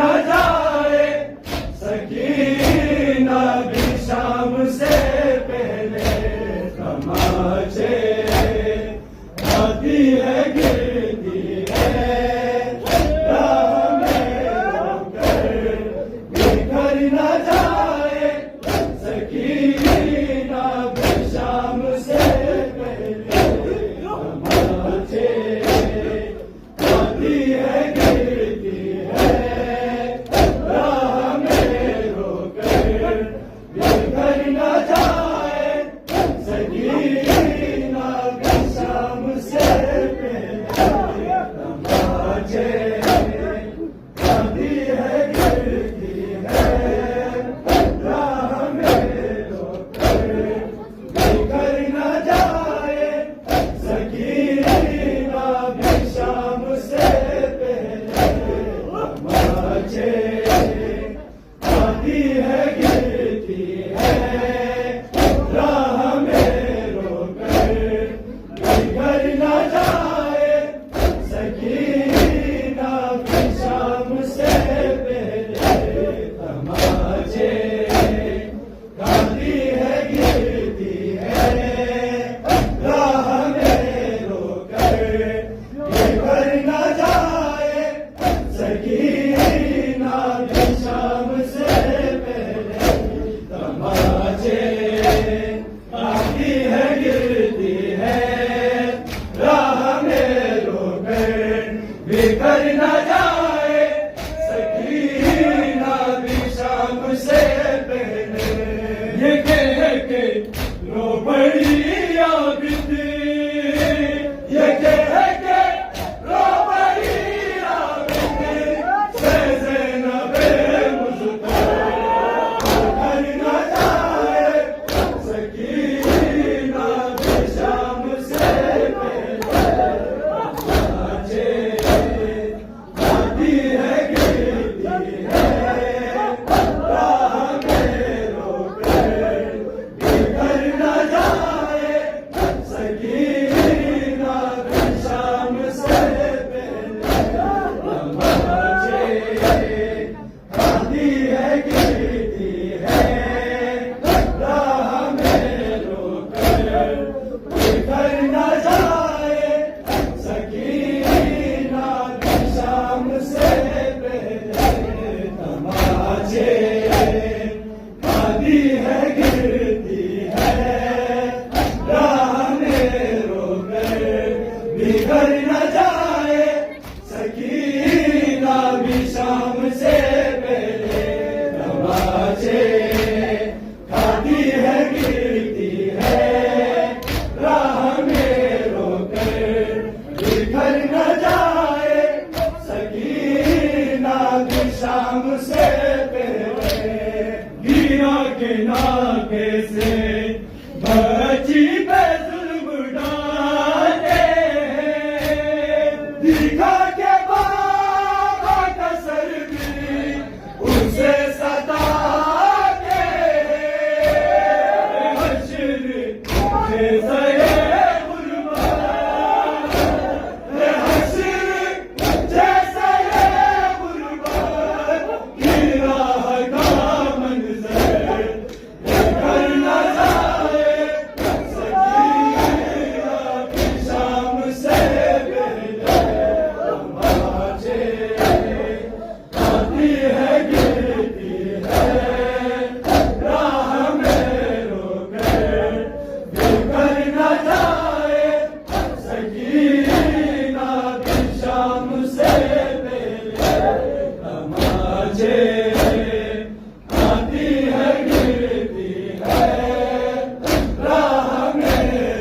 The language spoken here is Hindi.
न जाए सकीना भी शाम से पहले तमाचे आती है गिरती है राह में रोकर बिखर न जाए सकीना भी शाम से पहले तमाचे आती है गिरती है राह में रोकर बिखर न जाए सकीना भी शाम से पहले तमाचे आती है गिरती है राह में रोकर बिखर न जाए सकीना भी शाम से पहले तमाचे आती है गिरती है राह में रोकर बिखर न जाए सकीना भी शाम से पहले तमाचे आती है गिरती है राह में रोकर बिखर न जाए सकीना भी शाम से पहले तमाचे आती है गिरती है राह में रोकर बिखर न जाए सकीना भी शाम से पहले ये कह के रो पड़ी आबिदी ये कह के रो पड़ी आबिदी से ज़ैनबे मुज़्तफ़ा बिखर न जाए सकीना भी शाम से पहले तमाचे आती है गिरती है राह में रोकर बिखर न जाए सकीना भी शाम से पहले तमाचे आती है गिरती है राह में रोकर बिखर न जाए सकीना भी शाम से पहले तमाचे आती है गिरती है राह में रोकर बिखर न